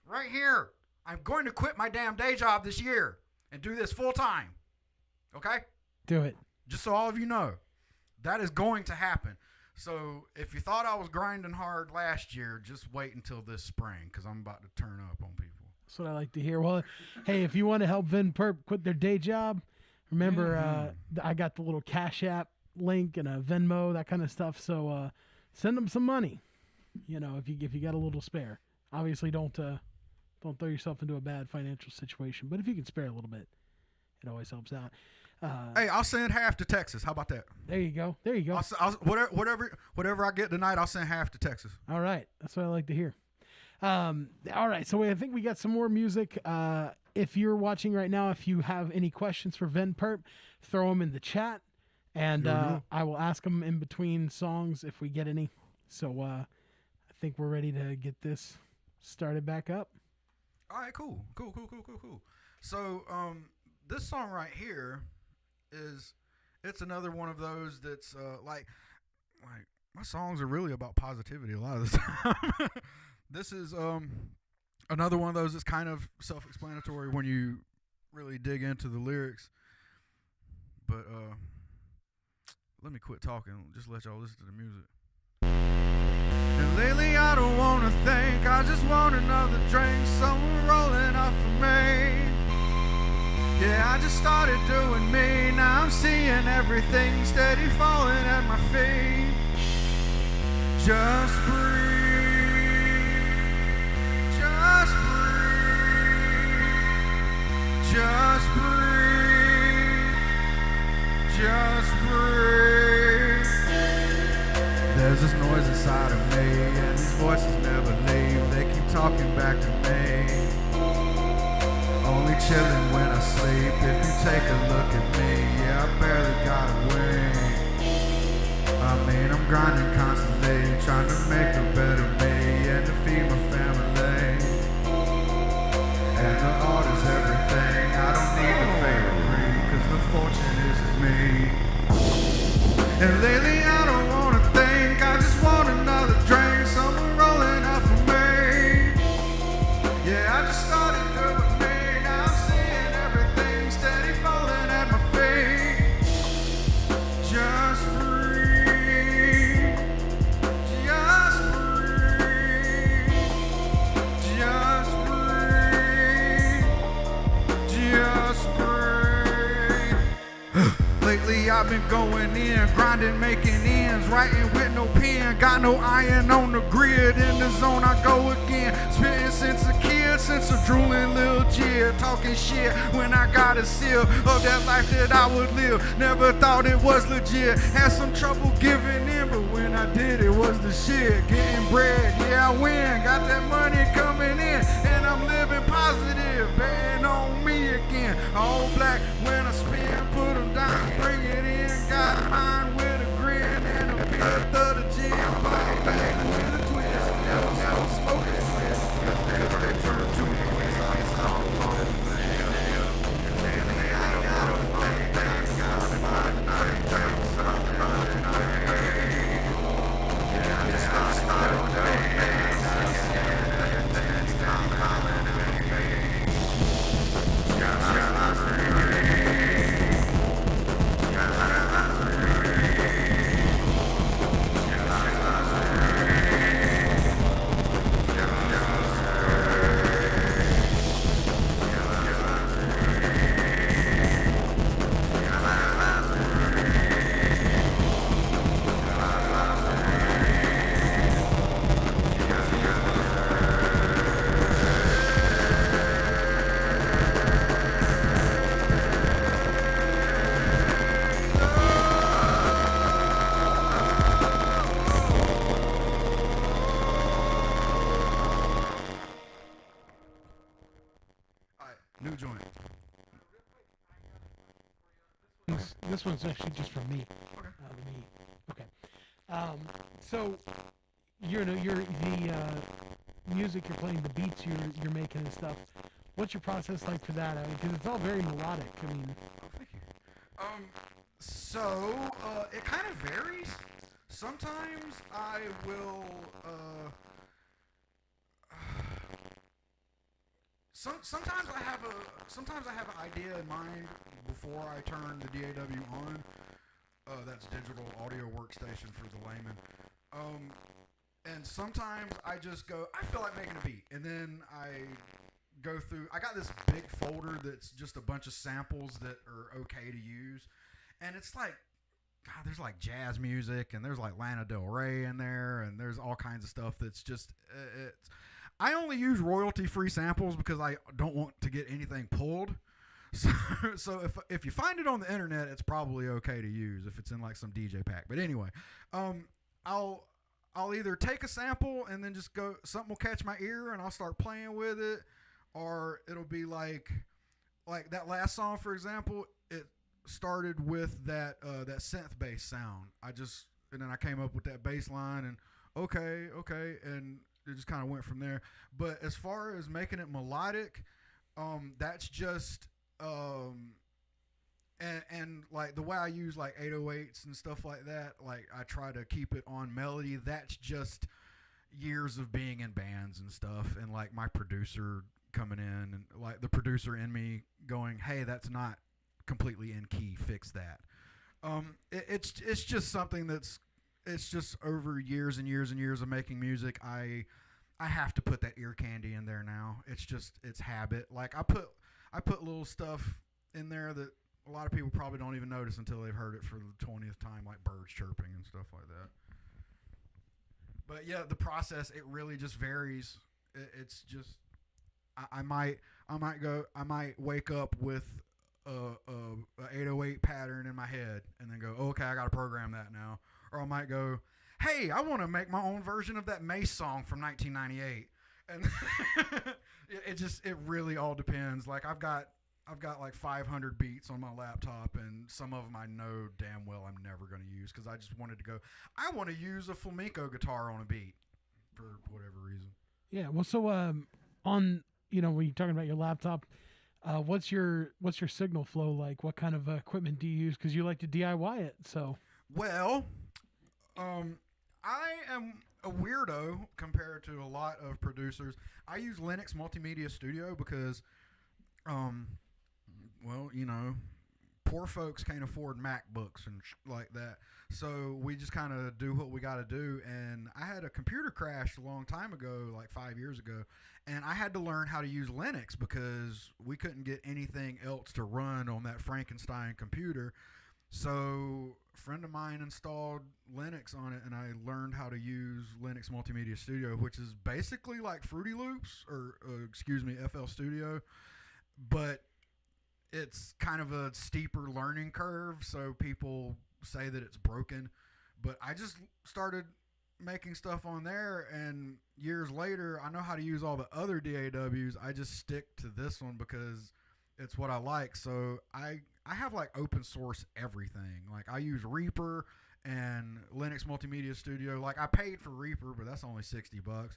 right here. I'm going to quit my damn day job this year and do this full time. Okay?
Do it.
Just so all of you know, that is going to happen. So if you thought I was grinding hard last year, just wait until this spring, because I'm about to turn up on people.
That's what I like to hear. Well, hey, if you want to help Ven Perp quit their day job, Remember, I got the little Cash App link and a Venmo, that kind of stuff. So send them some money. If you got a little spare. Obviously, don't throw yourself into a bad financial situation. But if you can spare a little bit, it always helps out.
Hey, I'll send half to Texas. How about that?
There you go.
Whatever I get tonight, I'll send half to Texas.
All right. That's what I like to hear. All right. So I think we got some more music. If you're watching right now, if you have any questions for Ven Perp, throw them in the chat. And I will ask them in between songs if we get any. So I think we're ready to get this started back up.
All right, cool. So this song right here it's another one of those that's like my songs are really about positivity a lot of the time. This is another one of those that's kind of self-explanatory when you really dig into the lyrics. But let me quit talking. Just let y'all listen to the music. And lately I don't want to think, I just want another drink, someone rolling up for me. Yeah, I just started doing me, now I'm seeing everything steady falling at my feet. Just breathe, just breathe, just breathe, just breathe. There's this noise inside of me, and these voices never leave, they keep talking back to me. Only chillin' when I sleep. If you take a look at me, yeah, I barely got a wing. I mean, I'm grinding constantly, trying to make a better me and to feed my family. And the art is everything. I don't need a favorite breed, cause the fortune isn't me. And lately I don't wanna think, I just want another drink, someone rolling up for me. Yeah, I just started doing me. Just breathe, just breathe, just breathe, just breathe. Lately I've been going in, grinding, making ends, writing with no pen, got no iron on the grid, in the zone I go again, spitting since a kid, since a drooling little jit, talking shit when I got a seal of that life that I would live, never thought it was legit, had some trouble giving in, but when I did it was the shit, getting bread, yeah I win, got that money coming in, and I'm living positive, betting on me again, all black when I spin, put them down, bring it in, got mine with a grin, and a bit of the gym, ball back with a twist, never smoking. New joint.
This one's actually just from me.
Okay.
Okay. So your music you're playing, the beats you're making and stuff. What's your process like for that? Because it's all very melodic. I mean.
Thank you. So it kind of varies. Sometimes I will. Sometimes I have an idea in mind before I turn the DAW on. That's digital audio workstation for the layman. And sometimes I just go, I feel like making a beat, and then I go through. I got this big folder that's just a bunch of samples that are okay to use, and it's like, God, there's like jazz music, and there's like Lana Del Rey in there, and there's all kinds of stuff that's just. I only use royalty-free samples because I don't want to get anything pulled. So if you find it on the internet, it's probably okay to use if it's in like some DJ pack. But anyway, I'll either take a sample and then just go, something will catch my ear and I'll start playing with it, or it'll be like that last song, for example. It started with that synth bass sound. And then I came up with that bass line, and okay, and it just kind of went from there. But as far as making it melodic, that's just and like the way I use like 808s and stuff like that, like I try to keep it on melody. That's just years of being in bands and stuff, and like my producer coming in, and like the producer in me going, hey, that's not completely in key, fix that. It's just something it's just over years and years and years of making music. I have to put that ear candy in there now. It's habit. Like I put little stuff in there that a lot of people probably don't even notice until they've heard it for the 20th time, like birds chirping and stuff like that. But yeah, the process, it really just varies. It's just I might wake up with a 808 pattern in my head and then go, okay, I got to program that now. Or I might go, hey, I want to make my own version of that Mace song from 1998. And it really all depends. Like I've got like 500 beats on my laptop, and some of them I know damn well I'm never going to use because I just wanted to go, I want to use a flamenco guitar on a beat for whatever reason.
Yeah. Well, so on, when you're talking about your laptop, what's your signal flow like? What kind of equipment do you use? Because you like to DIY it. So.
Well, I am a weirdo compared to a lot of producers. I use Linux Multimedia Studio because, poor folks can't afford MacBooks and like that. So we just kind of do what we got to do. And I had a computer crash a long time ago, like 5 years ago, and I had to learn how to use Linux because we couldn't get anything else to run on that Frankenstein computer. So a friend of mine installed Linux on it, and I learned how to use Linux Multimedia Studio, which is basically like Fruity Loops or FL Studio, but it's kind of a steeper learning curve, so people say that it's broken. But I just started making stuff on there, and years later, I know how to use all the other DAWs. I just stick to this one because it's what I like. So I have like open source everything. Like I use Reaper and Linux Multimedia Studio. Like I paid for Reaper, but that's only $60.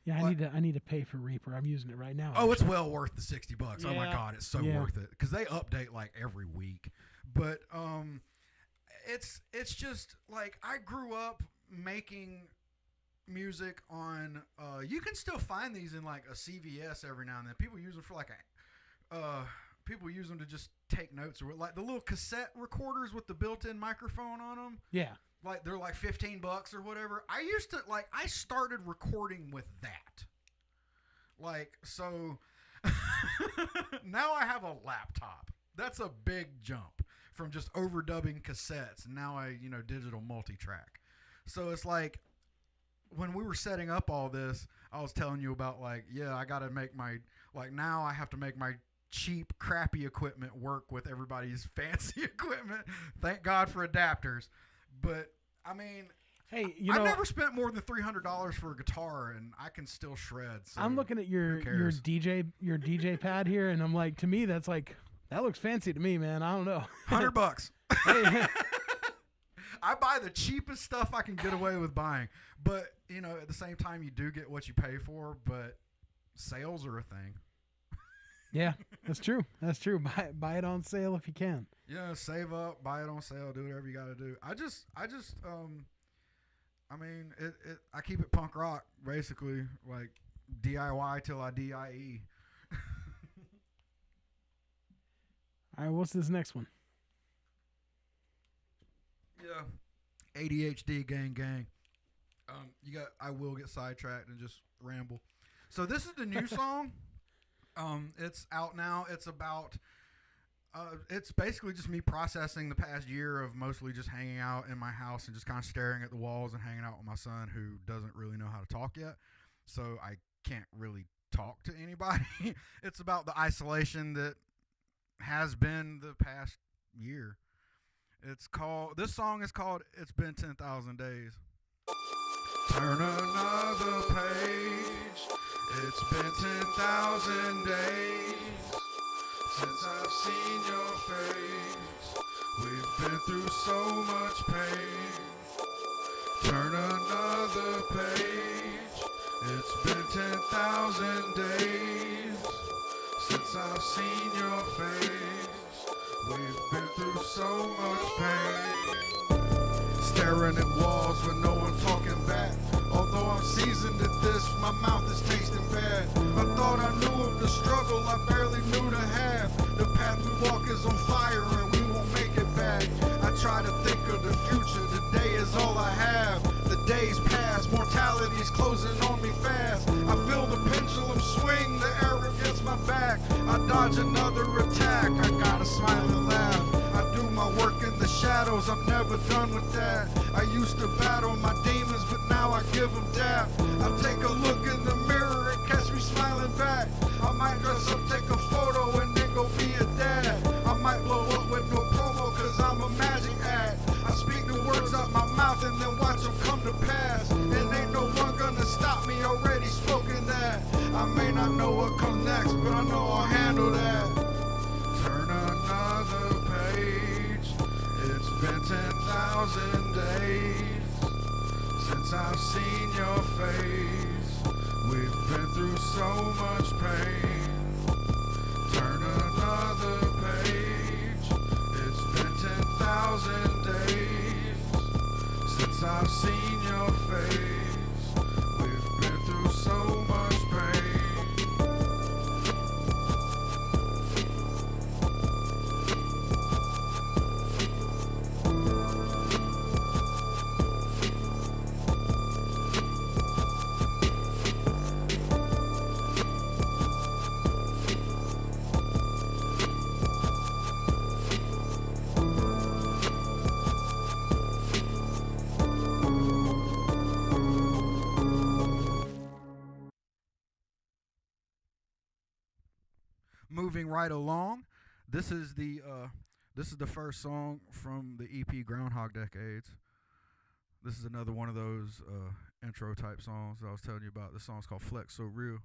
Yeah, I need to pay for Reaper. I'm using it right now.
Oh, it's well worth the $60. Yeah. Oh my God, it's so worth it because they update like every week. But it's just like I grew up making music on. You can still find these in like a CVS every now and then. People use them for like people use them to just take notes, or like the little cassette recorders with the built-in microphone on them.
Yeah.
Like they're like $15 or whatever. I started recording with that. Like, so now I have a laptop. That's a big jump from just overdubbing cassettes. Now I, digital multi-track. So it's like when we were setting up all this, I was telling you about like, yeah, I got to make now I have to make my cheap, crappy equipment work with everybody's fancy equipment. Thank God for adapters. But I mean,
hey,
I never spent more than $300 for a guitar, and I can still shred. So
I'm looking at your DJ pad here, and I'm like, to me, that looks fancy to me, man. I don't know.
$100.
Hey.
I buy the cheapest stuff I can get away with buying, but at the same time, you do get what you pay for. But sales are a thing.
Yeah, that's true. That's true. Buy it on sale if you can.
Yeah, save up, buy it on sale, do whatever you got to do. I keep it punk rock, basically, like DIY till I DIE.
All right, what's this next one?
Yeah, ADHD gang. I will get sidetracked and just ramble. So this is the new song. It's out now. It's about. It's basically just me processing the past year of mostly just hanging out in my house and just kind of staring at the walls and hanging out with my son who doesn't really know how to talk yet. So I can't really talk to anybody. It's about the isolation that has been the past year. This song is called It's Been 10,000 Days. Turn another page. It's been 10,000 days since I've seen your face. We've been through so much pain. Turn another page. It's been 10,000 days since I've seen your face. We've been through so much pain. Staring at walls with no one talking back. Although I'm seasoned at this, my mouth is tasting bad. I thought I knew of the struggle, I barely knew the half. The path we walk is on fire and we won't make it back. I try to think of the future, today is all I have. The days pass, mortality's closing on me fast. I feel the pendulum swing, the air against my back. I dodge another attack, I gotta smile and laugh. I do my work in the shadows, I'm never done with that. I used to battle my demons, but now I give them dap. I'll take a look in the mirror and catch me smiling back. I might dress up, take a photo, and then go be a dad. I might blow up with no promo, cause I'm a magic act. I speak the words out my mouth and then watch them come to pass. And ain't no one gonna stop me, already spoken that. I may not know what comes next, but I know I'll handle that. Turn another page. It's been 10,000 days since I've seen your face. We've been through so much pain. Turn another page. It's been 10,000 days since I've seen your face. We've been through so much pain. Moving right along, this is the first song from the EP Groundhog Decades. This is another one of those intro type songs that I was telling you about. This song's called Flex So Real.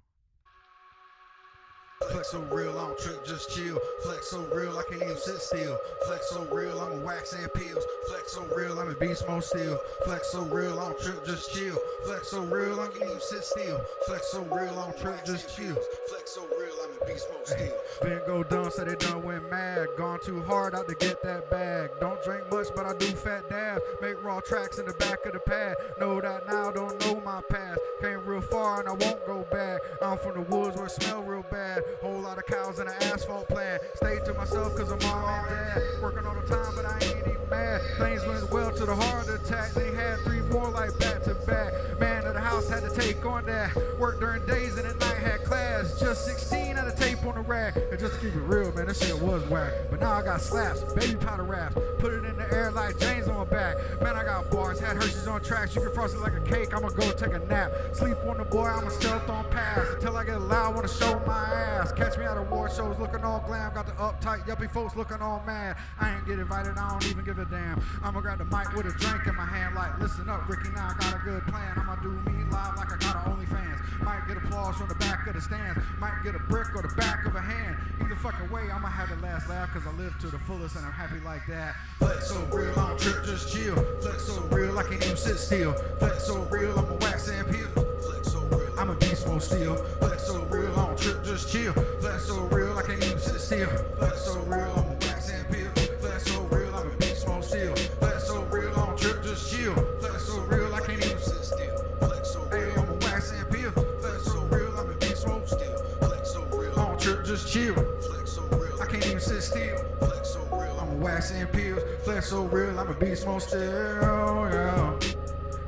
Flex so real, I don't trip, just chill. Flex so real, I can't even sit still. Flex so real, I'm a wax and pills. Flex so real, I'm a beast mode still. Flex so real, I don't trip, just chill. Flex so real, I can't even sit still. Flex so real, I don't trip, just chill. Flex so real, I'm a beast mode still. Been go dumb, said it done went mad. Gone too hard out to get that bag. Don't drink much, but I do fat dabs. Make raw tracks in the back of the pad. Know that now, don't know my past. Came real far and I won't go back. I'm from the woods where it smell real bad. Whole lot of cows in an asphalt plant. Stayed to myself cause I'm mom and dad. Working all the time but I ain't even mad. Things went well to the heart attack. They had 3 more like back to back. Man of the house had to take on that. Worked during days and at night had class. Just 16 had a tape on the rack. And just to keep it real, man, this shit was whack. But now I got slaps, baby powder wraps. Put it in the air like James on my back. Man, I got bars, had Hershey's on tracks. You can frost it like a cake, I'ma go take a nap. Sleep on the boy, I'ma stealth on pass. Until I get loud, wanna show my ass. Catch me at award shows looking all glam. Got the uptight, yuppie folks looking all mad. I ain't get invited, I don't even give a damn. I'ma grab the mic with a drink in my hand like, listen up, Ricky, now I got a good plan. I'ma do me live like I got an OnlyFans. Might get applause from the back of the stands. Might get a brick or the back of a hand. Either fucking way, I'ma have the last laugh cause I live to the fullest and I'm happy like that. Flex so real, I don't trip, just chill. Flex so real, I can't even sit still. Flex so real, I'm a wax and peel. Flex so real, I'm a beast mode steel. Flex so real, I don't trip, just chill. Flex so real, I can't even sit still. Flex so real, I'm a wax and peel. Flex so real, I'm a beast mode steel. Flex so real, I don't trip, just chill. Flex so real, I can't even sit still. Flex so real, I'm a wax and peel. Flex so real, I'm a beast mode steel. Flex so real, I don't trip, just chill. Flex so real, I can't even sit still. Flex so real, I'm a wax and pills. Flex so real, I'm a beast mode still. Yeah.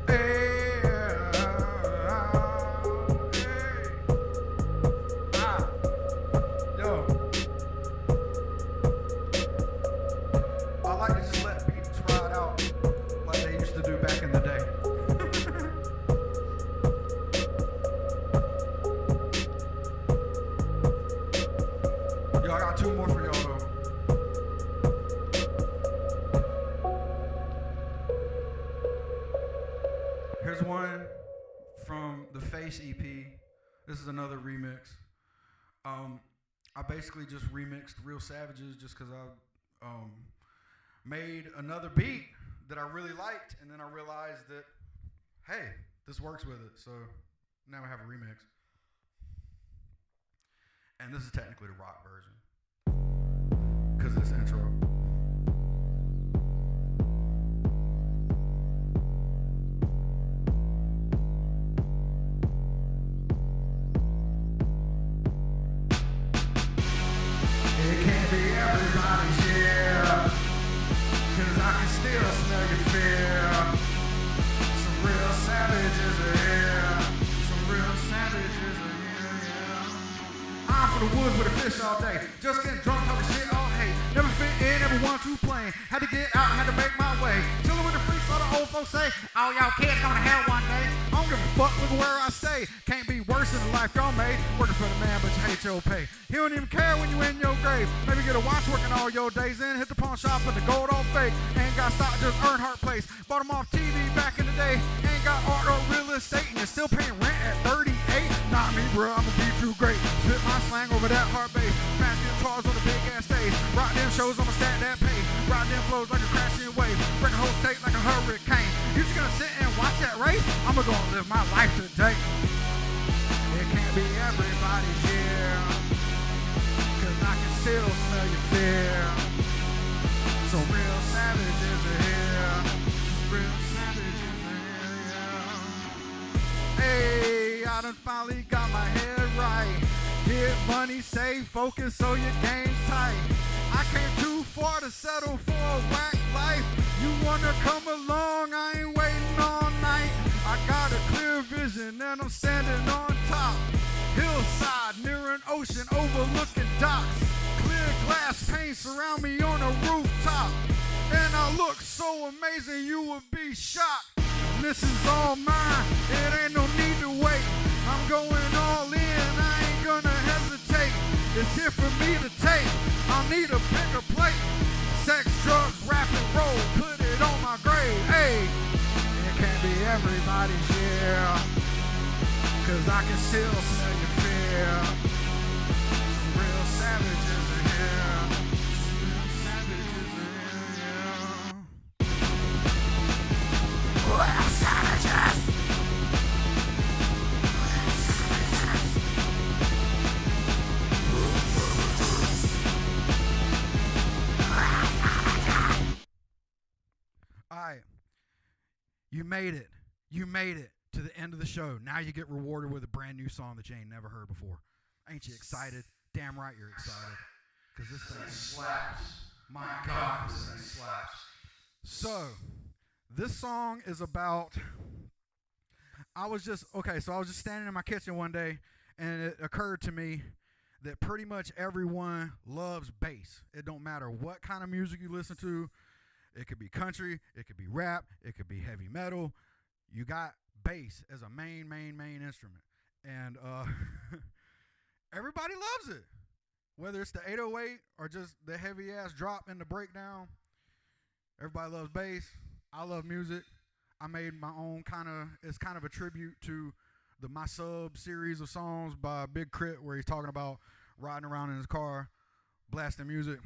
Hey. two more for y'all though. Here's one from the Face EP. This is another remix. I basically just remixed Real Savages just because I made another beat that I really liked, and then I realized that, hey, this works with it. So now I have a remix. And this is technically the rock version because of this intro. It can't be everybody's year, 'cause I can still smell your fear. Some real savages are here. Some real savages are here, yeah. I'm from the woods with a fish all day. Just getting drunk, talking shit all hate. Never fit in, never want to play. Had to get out, had to make my way. Chilling with the freaks, all the old folks say, all y'all kids going to hell one day. I don't give a fuck, look where I stay. Can't be worse than the life y'all made. Working for the man, but you hate your pay. He don't even care when you in your grave. Maybe get a watch working all your days in. Hit the pawn shop and the gold on fake. Ain't got stock, just Earnhardt Place. Bought them off TV back in the day. Ain't got art or real estate. And you're still paying rent at 38. Not me, bro, I'ma be too great. Spit my slang over that hard bass. Smash guitars on the big ass stage. Rock them shows, I'ma stack that pay. Ride them flows like a crashing wave. Break a whole state like a hurricane. You just gonna sit and watch that race? I'ma go live my life today. It can't be everybody's year, 'cause I can still smell your fear. So real savages are here. Real savages are here, yeah. Hey, I done finally got my head right. Get money, save, focus so your game's tight. I came too far to settle for a whack life. You wanna come along, I ain't waiting all night. I got a clear vision and I'm standing on top. Hillside near an ocean overlooking docks. Clear glass pane surround me on a rooftop. And I look so amazing you would be shocked. This is all mine, it ain't no need to wait. I'm going all in, I ain't gonna hesitate. It's here for me to take, I'll need a bigger plate. Sex, drugs, rap and roll, put it on my grave. Hey, it can't be everybody's year, 'cause I can still smell your fear. Some real savages are here. Real savages are here, yeah. Real savages. All right, you made it. You made it to the end of the show. Now you get rewarded with a brand new song that you ain't never heard before. Ain't you excited? Damn right you're excited. Because this thing slaps. My God, this thing slaps. So, this song is about, I was just standing in my kitchen one day, and it occurred to me that pretty much everyone loves bass. It don't matter what kind of music you listen to. It could be country, it could be rap, it could be heavy metal. You got bass as a main instrument. And everybody loves it. Whether it's the 808 or just the heavy ass drop in the breakdown. Everybody loves bass. I love music. I made my own it's kind of a tribute to the My Sub series of songs by Big Crit, where he's talking about riding around in his car, blasting music.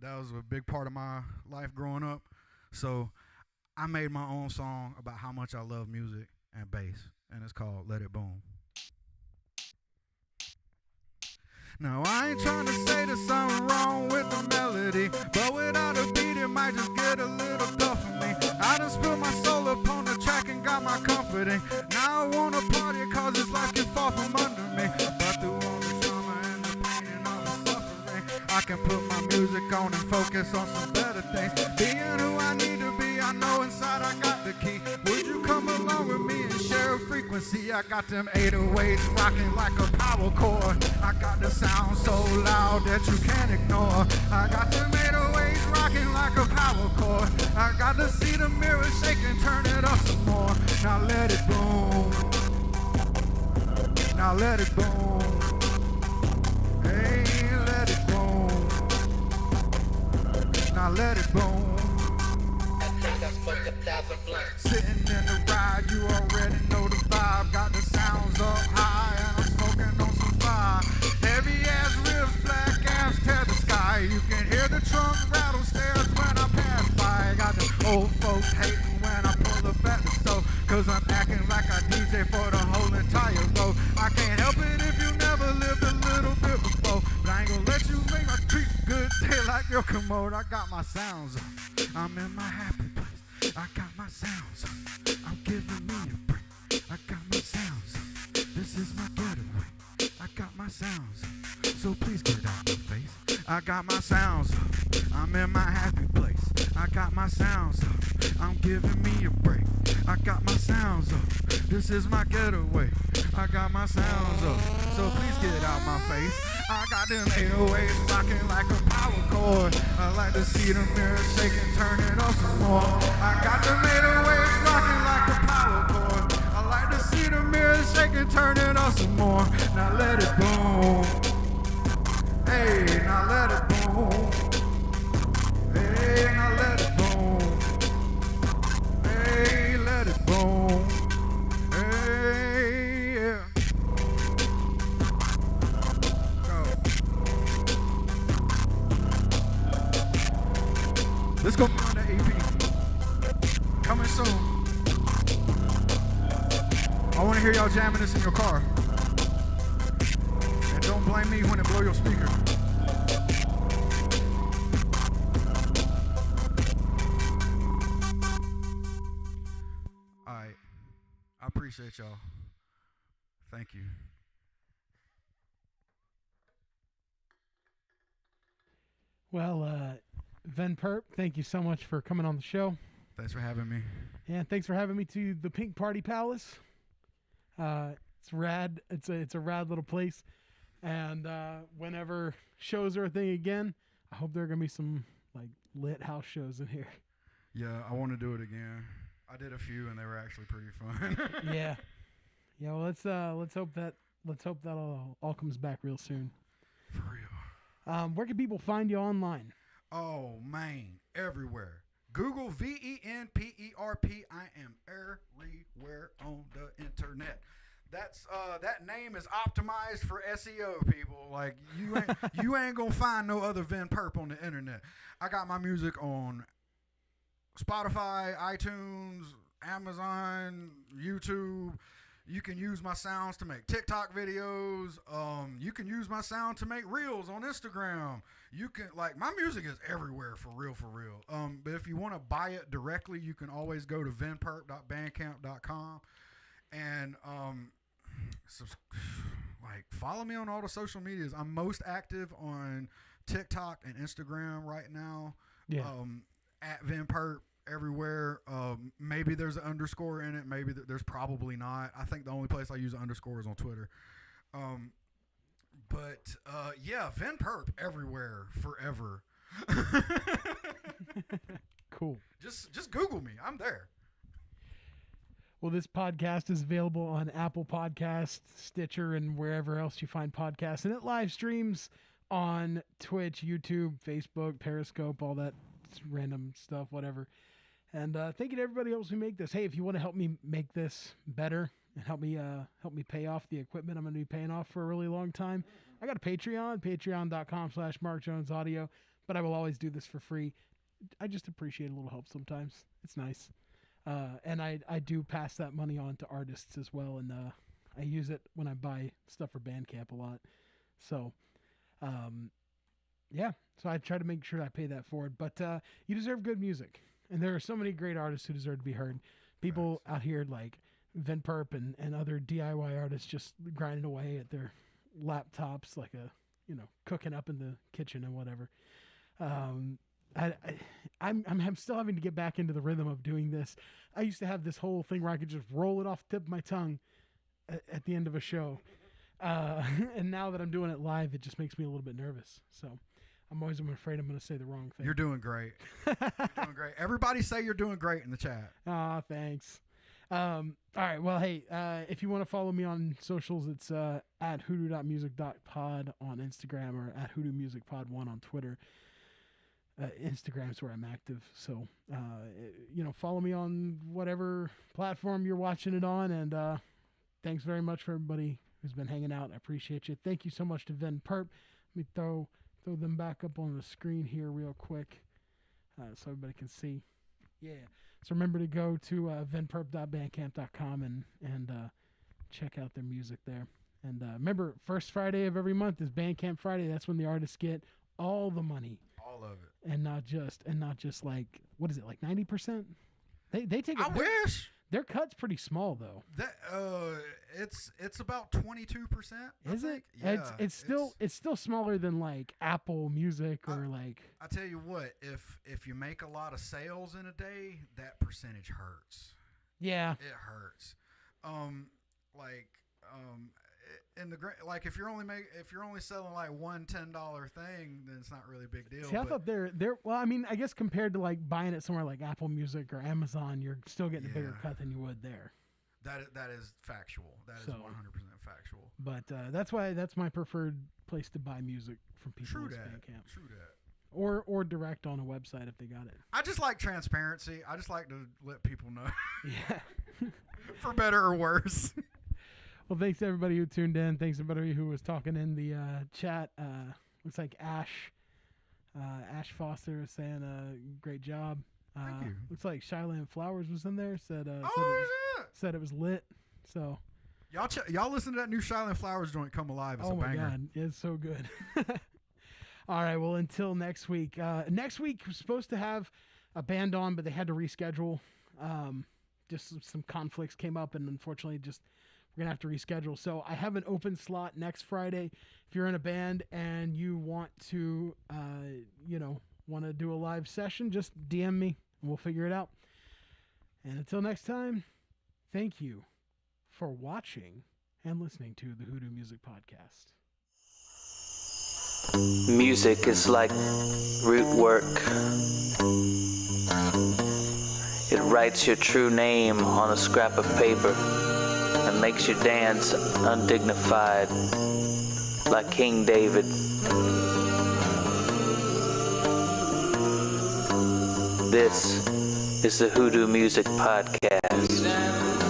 That was a big part of my life growing up. So I made my own song about how much I love music and bass, and it's called Let It Boom. Now I ain't trying to say there's something wrong with the melody, but without a beat it might just get a little dull for me. I done spilled my soul upon the track and got my comforting. Now I wanna party cause this life can fall from under me. But through all the trauma and the pain and all the suffering, I can put my music on and focus on some better things. Being who I need to be, I know inside I got the key. Would you come along with me and share a frequency? I got them 808s rocking like a power chord. I got the sound so loud that you can't ignore. I got them 808s rocking like a power chord. I got to see the mirror shake and turn it up some more. Now let it boom. Now let it boom. Hey, let it boom. now let it boom. Sitting in the ride, you already know the vibe. Got the sounds up high, and I'm smoking on some fire. Heavy ass riffs, black amps tear the sky. You can hear the trunk rattle stairs when I pass by. Got the old folks hating when I pull up at the stove, cause I'm acting like I DJ for the whole entire road. I can't help it if you never lived a little bit before, but I ain't gonna let you make my treat good day like your commode. I got my sounds up, I'm in my happy place. I got my sounds, I'm giving me a break. I got my sounds, this is my getaway. I got my sounds, so please get out my face. I got my sounds, I'm in my happy place. I got my sounds, I'm giving me a break. I got my sounds, this is my getaway. I got my sounds, so please get out my face. I got them 808s rocking like a power chord. I like to see the mirror shaking, turn it up some more. I got them 808s rocking like a power chord. I like to see the mirror shaking, turn it up some more. Now let it boom. Hey, now let it boom. Hey, now let it boom. Hey, let it boom. Hey, yeah. This gonna be on the EP. Coming soon. I wanna hear y'all jamming this in your car. And don't blame me when it blow your speaker. Alright. I appreciate y'all. Thank you.
Well, Ven Perp, thank you so much for coming on the show.
Thanks for having me.
Yeah, thanks for having me to the Pink Party Palace. It's rad. It's a rad little place. And whenever shows are a thing again, I hope there are gonna be some like lit house shows in here.
Yeah, I want to do it again. I did a few and they were actually pretty fun.
Yeah. Well, let's hope that all comes back real soon.
For real.
Where can people find you online?
Oh man, everywhere. Google VenPerp. I am everywhere on the internet. That's that name is optimized for SEO, people. Like you ain't gonna find no other Ven Perp on the internet. I got my music on Spotify, iTunes, Amazon, YouTube. You can use my sounds to make TikTok videos. You can use my sound to make reels on Instagram. You can my music is everywhere for real. But if you want to buy it directly, you can always go to venperp.bandcamp.com and follow me on all the social medias. I'm most active on TikTok and Instagram right now.
Yeah.
At Ven Perp everywhere. Maybe there's an underscore in it. Maybe there's probably not. I think the only place I use an underscore is on Twitter. Yeah, Ven Perp everywhere forever.
Cool.
Just Google me. I'm there.
Well, this podcast is available on Apple Podcasts, Stitcher, and wherever else you find podcasts. And it live streams on Twitch, YouTube, Facebook, Periscope, all that random stuff, whatever. And thank you to everybody else who make this. Hey, if you want to help me make this better and help me pay off the equipment I'm going to be paying off for a really long time, I got a Patreon, patreon.com/MarkJonesAudio, but I will always do this for free. I just appreciate a little help sometimes. It's nice. And I do pass that money on to artists as well, and I use it when I buy stuff for Bandcamp a lot. So, yeah. So I try to make sure I pay that forward. But you deserve good music, and there are so many great artists who deserve to be heard. People out here like Ven Perp and other DIY artists just grinding away at their laptops, like cooking up in the kitchen and whatever. I'm still having to get back into the rhythm of doing this. I used to have this whole thing where I could just roll it off the tip of my tongue at the end of a show. And now that I'm doing it live, it just makes me a little bit nervous. So I'm afraid I'm going to say the wrong thing.
You're doing great. You're doing great. Everybody say you're doing great in the chat.
Thanks. All right. Well, hey, if you want to follow me on socials, it's at hoodoo.music.pod on Instagram or at hoodoomusicpod1 on Twitter. Instagram's where I'm active. So, follow me on whatever platform you're watching it on. And thanks very much for everybody who's been hanging out. I appreciate you. Thank you so much to Ven Perp. Let me throw them back up on the screen here real quick so everybody can see. Yeah. So remember to go to venperp.bandcamp.com and check out their music there. And remember, first Friday of every month is Bandcamp Friday. That's when the artists get all the money.
All of it.
And not just like, what is it, like 90%? They take it.
I wish.
Their cut's pretty small though.
That it's about 22%.
Is it?
Yeah,
it's still smaller than like Apple Music or like.
I tell you what, if you make a lot of sales in a day, that percentage hurts.
Yeah.
It hurts. If you're only selling like one $10 thing, then it's not really a big deal.
See, I thought they're well. I mean, I guess compared to like buying it somewhere like Apple Music or Amazon, you're still getting a bigger cut than you would there.
That is factual. That is 100% factual.
But that's my preferred place to buy music from people.
True
is
that.
Bandcamp.
True that.
Or direct on a website if they got it.
I just like transparency. I just like to let people know.
Yeah.
For better or worse.
Well, thanks to everybody who tuned in. Thanks to everybody who was talking in the chat. Looks like Ash Foster was saying great job.
Thank you.
Looks like Shyland Flowers was in there. Said it was lit. So
y'all listen to that new Shyland Flowers joint, Come Alive. It's a banger. Oh my God,
it's so good. All right, well, until next week. Next week we're supposed to have a band on, but they had to reschedule. Just some conflicts came up, and unfortunately we're going to have to reschedule. So I have an open slot next Friday. If you're in a band and you want to, want to do a live session, just DM me and we'll figure it out. And until next time, thank you for watching and listening to the Hoodoo Music Podcast.
Music is like root work. It writes your true name on a scrap of paper and makes you dance undignified like King David. This is the Hoodoo Music Podcast.